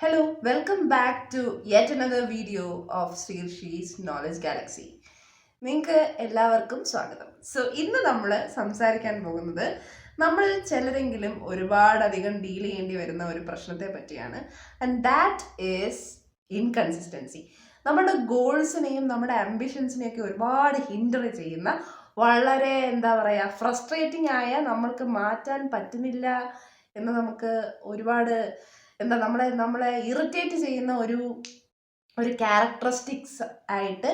Hello, welcome back to yet another video of Sri's Knowledge Galaxy. നിങ്ങൾക്ക് എല്ലാവർക്കും സ്വാഗതം. ഇന്ന് നമ്മൾ സംസാരിക്കാൻ പോകുന്നത് നമ്മൾ ചിലരെങ്കിലും ഒരുപാടധികം ഡീൽ ചെയ്യേണ്ടി വരുന്ന ഒരു പ്രശ്നത്തെ പറ്റിയാണ്. And that is inconsistency. നമ്മുടെ ഗോൾസിനെയും നമ്മുടെ ആംബിഷൻസിനെയൊക്കെ ഒരുപാട് ഹിൻഡർ ചെയ്യുന്ന വളരെ ഫ്രസ്ട്രേറ്റിംഗ് ആയ നമ്മൾക്ക് മാറ്റാൻ പറ്റുന്നില്ല എന്ന് നമുക്ക് ഒരുപാട് നമ്മളെ ഇറിറ്റേറ്റ് ചെയ്യുന്ന ഒരു ക്യാരക്ടറിസ്റ്റിക്സ് ആയിട്ട്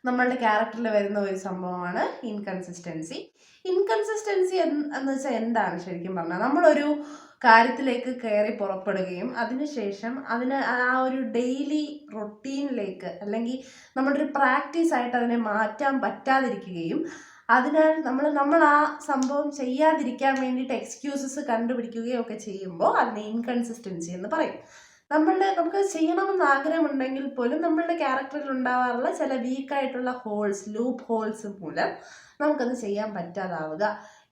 നമ്മളുടെ ക്യാരക്ടറിൽ വരുന്ന ഒരു സംഭവമാണ് ഇൻകൺസിസ്റ്റൻസി. ഇൻകൺസിസ്റ്റൻസി എന്ന് വെച്ചാൽ എന്താണ് ശരിക്കും പറഞ്ഞാൽ, നമ്മളൊരു കാര്യത്തിലേക്ക് കയറി പുറപ്പെടുകയും അതിനുശേഷം ആ ഒരു ഡെയിലി റൊട്ടീനിലേക്ക് അല്ലെങ്കിൽ നമ്മുടെ ഒരു പ്രാക്ടീസ് ആയിട്ട് അതിനെ മാറ്റാൻ പറ്റാതിരിക്കുകയും അതിനാൽ നമ്മൾ ആ സംഭവം ചെയ്യാതിരിക്കാൻ വേണ്ടിയിട്ട് എക്സ്ക്യൂസസ് കണ്ടുപിടിക്കുകയും ഒക്കെ ചെയ്യുമ്പോൾ അതിനെ ഇൻകൺസിസ്റ്റൻസി എന്ന് പറയും. നമുക്ക് ചെയ്യണമെന്ന് ആഗ്രഹമുണ്ടെങ്കിൽ പോലും നമ്മളുടെ ക്യാരക്ടറിൽ ഉണ്ടാവാറുള്ള ചില വീക്കായിട്ടുള്ള ലൂപ്പ് ഹോൾസ് മൂലം നമുക്കത് ചെയ്യാൻ പറ്റാതാവുക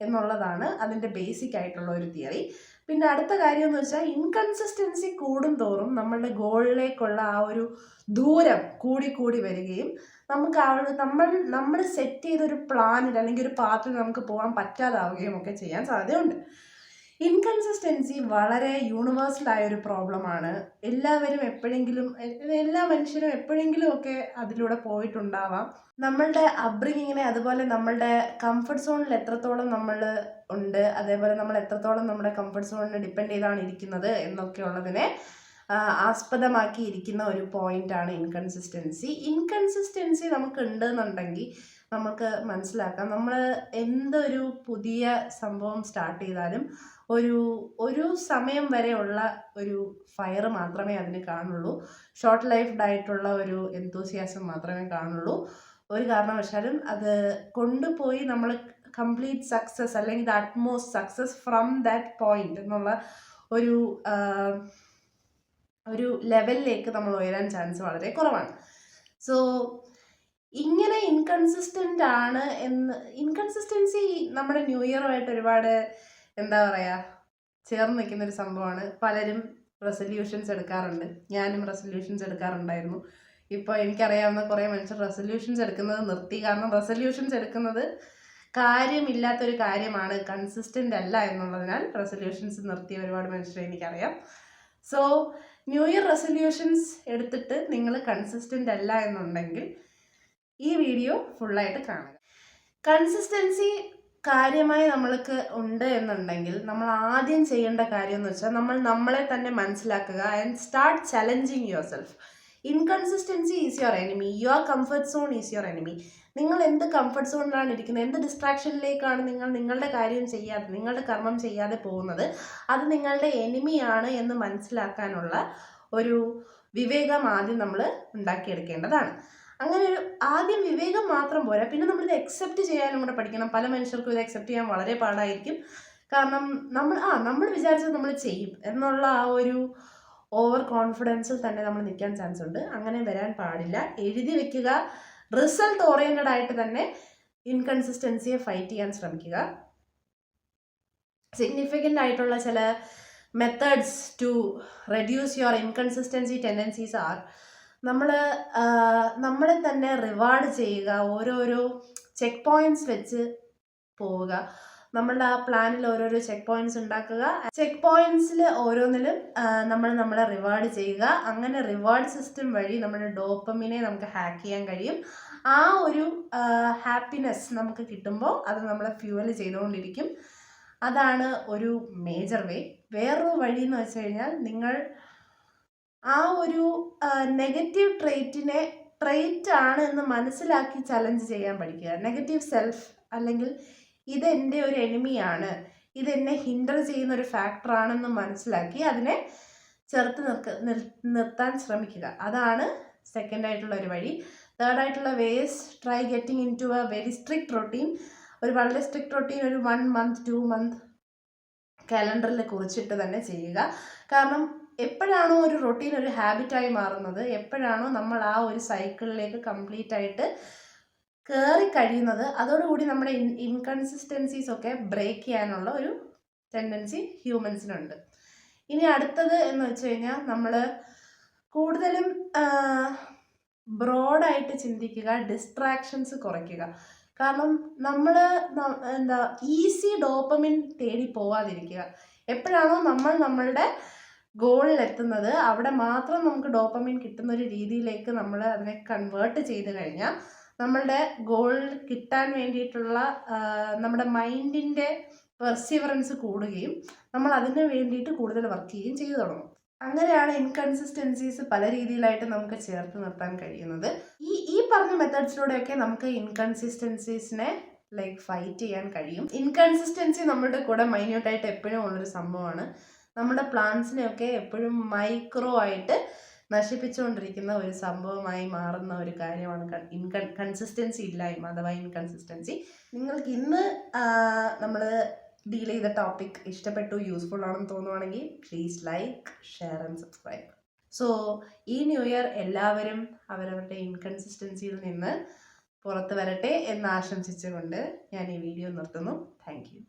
എന്നുള്ളതാണ് അതിൻ്റെ ബേസിക് ആയിട്ടുള്ള ഒരു തിയറി. പിന്നെ അടുത്ത കാര്യം എന്ന് വെച്ചാൽ, ഇൻകൺസിസ്റ്റൻസി കൂടും തോറും നമ്മളുടെ ഗോളിലേക്കുള്ള ആ ഒരു ദൂരം കൂടി വരികയും നമുക്ക് നമ്മൾ സെറ്റ് ചെയ്തൊരു പ്ലാനിൽ അല്ലെങ്കിൽ ഒരു പാത്തിൽ നമുക്ക് പോകാൻ പറ്റാതാവുകയും ഒക്കെ ചെയ്യാൻ സാധ്യതയുണ്ട്. ഇൻകൺസിസ്റ്റൻസി വളരെ യൂണിവേഴ്സൽ ആയ ഒരു പ്രോബ്ലമാണ്. എല്ലാ മനുഷ്യരും എപ്പോഴെങ്കിലും ഒക്കെ അതിലൂടെ പോയിട്ടുണ്ടാവാം. നമ്മളുടെ അപ്ബ്രിങ്ങിങ്ങിനെ, അതുപോലെ നമ്മളുടെ കംഫർട്ട് സോണിൽ എത്രത്തോളം നമ്മൾ ഉണ്ട്, അതേപോലെ നമ്മൾ എത്രത്തോളം നമ്മുടെ കംഫർട്ട് സോണിനെ ഡിപ്പെൻഡ് ചെയ്താണ് ഇരിക്കുന്നത് എന്നൊക്കെ ഉള്ളതിനെ ആസ്പദമാക്കി ഇരിക്കുന്ന ഒരു പോയിന്റാണ് ഇൻകൺസിസ്റ്റൻസി നമുക്ക് ഉണ്ടെന്നുണ്ടെങ്കിൽ നമുക്ക് മനസ്സിലാക്കാം, നമ്മൾ എന്തൊരു പുതിയ സംഭവം സ്റ്റാർട്ട് ചെയ്താലും ഒരു സമയം വരെയുള്ള ഒരു ഫയർ മാത്രമേ അതിന് കാണുള്ളൂ. ഷോർട്ട് ലൈഫ്ഡ് ആയിട്ടുള്ള ഒരു എന്തൂസിയാസം മാത്രമേ കാണുള്ളൂ. ഒരു കാരണവശാലും അത് കൊണ്ടുപോയി നമ്മൾ കംപ്ലീറ്റ് സക്സസ് അല്ലെങ്കിൽ the utmost success from that point എന്നുള്ള ഒരു ലെവലിലേക്ക് നമ്മൾ ഉയരാൻ ചാൻസ് വളരെ കുറവാണ്. ഇങ്ങനെ ഇൻകൺസിസ്റ്റൻസി നമ്മുടെ ന്യൂ ഇയറുമായിട്ട് ഒരുപാട് ചേർന്ന് നിൽക്കുന്ന ഒരു സംഭവമാണ്. പലരും റെസൊല്യൂഷൻസ് എടുക്കാറുണ്ട്. ഞാനും റെസൊല്യൂഷൻസ് എടുക്കാറുണ്ടായിരുന്നു. ഇപ്പോൾ എനിക്കറിയാവുന്ന കുറേ മനുഷ്യർ റെസൊല്യൂഷൻസ് എടുക്കുന്നത് നിർത്തി. കാരണം റെസൊല്യൂഷൻസ് എടുക്കുന്നത് കാര്യമില്ലാത്തൊരു കാര്യമാണ്, കൺസിസ്റ്റൻ്റ് അല്ല എന്നുള്ളതിനാൽ റെസൊല്യൂഷൻസ് നിർത്തിയ ഒരുപാട് മനുഷ്യരെ എനിക്കറിയാം. ന്യൂ ഇയർ റെസൊല്യൂഷൻസ് എടുത്തിട്ട് നിങ്ങൾ കൺസിസ്റ്റൻ്റ് അല്ല എന്നുണ്ടെങ്കിൽ ഈ വീഡിയോ ഫുള്ളായിട്ട് കാണുക. കൺസിസ്റ്റൻസി കാര്യമായി നമ്മൾക്ക് ഉണ്ട് എന്നുണ്ടെങ്കിൽ നമ്മൾ ആദ്യം ചെയ്യേണ്ട കാര്യം എന്ന് വെച്ചാൽ, നമ്മളെ തന്നെ മനസ്സിലാക്കുക and start challenging your self. Inconsistency is your enemy, your comfort zone is your enemy. നിങ്ങൾ എന്ത് കംഫർട്ട് സോണിലാണ് ഇരിക്കുന്നത്, എന്ത് ഡിസ്ട്രാക്ഷനിലേക്കാണ് നിങ്ങളുടെ കാര്യം ചെയ്യാതെ, നിങ്ങളുടെ കർമ്മം ചെയ്യാതെ പോകുന്നത്, അത് നിങ്ങളുടെ എനിമിയാണ് എന്ന് മനസ്സിലാക്കാനുള്ള ഒരു വിവേകം ആദ്യം നമ്മൾ ഉണ്ടാക്കിയെടുക്കേണ്ടതാണ്. അങ്ങനെ ഒരു ആദ്യം വിവേകം മാത്രം പോരാ, പിന്നെ നമ്മളിത് അക്സെപ്റ്റ് ചെയ്യാനും കൂടെ പഠിക്കണം. പല മനുഷ്യർക്കും ഇത് അക്സെപ്റ്റ് ചെയ്യാൻ വളരെ പാടായിരിക്കും. കാരണം നമ്മൾ വിചാരിച്ചത് നമ്മൾ ചെയ്യും എന്നുള്ള ആ ഒരു ഓവർ കോൺഫിഡൻസിൽ തന്നെ നമ്മൾ നിൽക്കാൻ ചാൻസ് ഉണ്ട്. അങ്ങനെ വരാൻ പാടില്ല. എഴുതി വെക്കുക. റിസൾട്ട് ഓറിയൻറ്റഡ് ആയിട്ട് തന്നെ ഇൻകൺസിസ്റ്റൻസിയെ ഫൈറ്റ് ചെയ്യാൻ ശ്രമിക്കുക. സിഗ്നിഫിക്കൻ്റ് ആയിട്ടുള്ള ചില methods to reduce your inconsistency tendencies are, നമ്മളെ തന്നെ റിവാർഡ് ചെയ്യുക, ഓരോരോ ചെക്ക് പോയിന്റ്സ് വെച്ച് പോവുക. നമ്മളുടെ ആ പ്ലാനിൽ ഓരോരോ ചെക്ക് പോയിന്റ്സ് ഉണ്ടാക്കുക. ചെക്ക് പോയിന്റ്സിൽ ഓരോന്നിലും നമ്മളെ റിവാർഡ് ചെയ്യുക. അങ്ങനെ റിവാർഡ് സിസ്റ്റം വഴി നമ്മുടെ ഡോപ്പമിനെ നമുക്ക് ഹാക്ക് ചെയ്യാൻ കഴിയും. ആ ഒരു ഹാപ്പിനെസ് നമുക്ക് കിട്ടുമ്പോൾ അത് നമ്മളെ ഫ്യൂവൽ ചെയ്തുകൊണ്ടിരിക്കും. അതാണ് ഒരു മേജർ വേ. വേറൊരു വഴി എന്ന് വെച്ച് കഴിഞ്ഞാൽ, നിങ്ങൾ ആ ഒരു നെഗറ്റീവ് ട്രെയിറ്റ് ആണ് എന്ന് മനസ്സിലാക്കി ചലഞ്ച് ചെയ്യാൻ പഠിക്കുക. നെഗറ്റീവ് സെൽഫ് അല്ലെങ്കിൽ ഇതെൻ്റെ ഒരു എനിമിയാണ്, ഇതെന്നെ ഹിൻഡർ ചെയ്യുന്ന ഒരു ഫാക്ടറാണെന്ന് മനസ്സിലാക്കി അതിനെ ചെറുത്ത് നിർത്താൻ ശ്രമിക്കുക. അതാണ് സെക്കൻഡ് ആയിട്ടുള്ള ഒരു വഴി. തേർഡ് ആയിട്ടുള്ള ways, try getting into a very strict routine. ഒരു വളരെ സ്ട്രിക്റ്റ് റൊട്ടീൻ ഒരു 1 month 2 month കാലണ്ടറിൽ കുറിച്ചിട്ട് തന്നെ ചെയ്യുക. കാരണം എപ്പോഴാണോ ഒരു റൊട്ടീൻ ഒരു ഹാബിറ്റായി മാറുന്നത്, എപ്പോഴാണോ നമ്മൾ ആ ഒരു സൈക്കിളിലേക്ക് കംപ്ലീറ്റ് ആയിട്ട് കയറി കഴിയുന്നത്, അതോടുകൂടി നമ്മുടെ ഇൻകൺസിസ്റ്റൻസീസ് ഒക്കെ ബ്രേക്ക് ചെയ്യാനുള്ള ഒരു ടെൻഡൻസി ഹ്യൂമൻസിനുണ്ട്. ഇനി അടുത്തത് എന്ന് വെച്ച് കഴിഞ്ഞാൽ, നമ്മൾ കൂടുതലും ബ്രോഡായിട്ട് ചിന്തിക്കുക, ഡിസ്ട്രാക്ഷൻസ് കുറയ്ക്കുക. കാരണം നമ്മൾ എന്താ ഈസി ഡോപ്പമിൻ തേടി പോവാതിരിക്കുക. എപ്പോഴാണോ നമ്മൾ നമ്മളുടെ ഗോളിലെത്തുന്നത് അവിടെ മാത്രം നമുക്ക് ഡോപ്പമിൻ കിട്ടുന്ന ഒരു രീതിയിലേക്ക് നമ്മൾ അതിനെ കൺവേർട്ട് ചെയ്ത് കഴിഞ്ഞാൽ നമ്മളുടെ ഗോളിൽ കിട്ടാൻ വേണ്ടിയിട്ടുള്ള നമ്മുടെ മൈൻഡിൻ്റെ പെർസിവറൻസ് കൂടുകയും നമ്മൾ അതിന് വേണ്ടിയിട്ട് കൂടുതൽ വർക്ക് ചെയ്യുകയും ചെയ്തു തുടങ്ങും. അങ്ങനെയാണ് ഇൻകൺസിസ്റ്റൻസീസ് പല രീതിയിലായിട്ട് നമുക്ക് ചേർത്ത് നിർത്താൻ കഴിയുന്നത്. ഈ പറഞ്ഞ മെത്തേഡ്സിലൂടെയൊക്കെ നമുക്ക് ഇൻകൺസിസ്റ്റൻസീസിനെ ഫൈറ്റ് ചെയ്യാൻ കഴിയും. ഇൻകൺസിസ്റ്റൻസി നമ്മുടെ കൂടെ മൈന്യൂട്ടായിട്ട് എപ്പോഴും ഉള്ളൊരു സംഭവമാണ്. നമ്മുടെ പ്ലാൻസിനെയൊക്കെ എപ്പോഴും മൈക്രോ ആയിട്ട് നശിപ്പിച്ചുകൊണ്ടിരിക്കുന്ന ഒരു സംഭവമായി മാറുന്ന ഒരു കാര്യമാണ് കൺസിസ്റ്റൻസി ഇല്ലായ്മ അഥവാ ഇൻകൺസിസ്റ്റൻസി. നിങ്ങൾക്ക് ഇന്ന് നമ്മൾ ഡീൽ ചെയ്ത ടോപ്പിക് ഇഷ്ടപ്പെട്ടു, യൂസ്ഫുൾ ആണെന്ന് തോന്നുവാണെങ്കിൽ please like, share and subscribe. So ഈ ന്യൂ ഇയർ എല്ലാവരും അവരവരുടെ ഇൻകൺസിസ്റ്റൻസിയിൽ നിന്ന് പുറത്ത് വരട്ടെ എന്ന് ആശംസിച്ചുകൊണ്ട് ഞാൻ ഈ വീഡിയോ നിർത്തുന്നു. Thank you.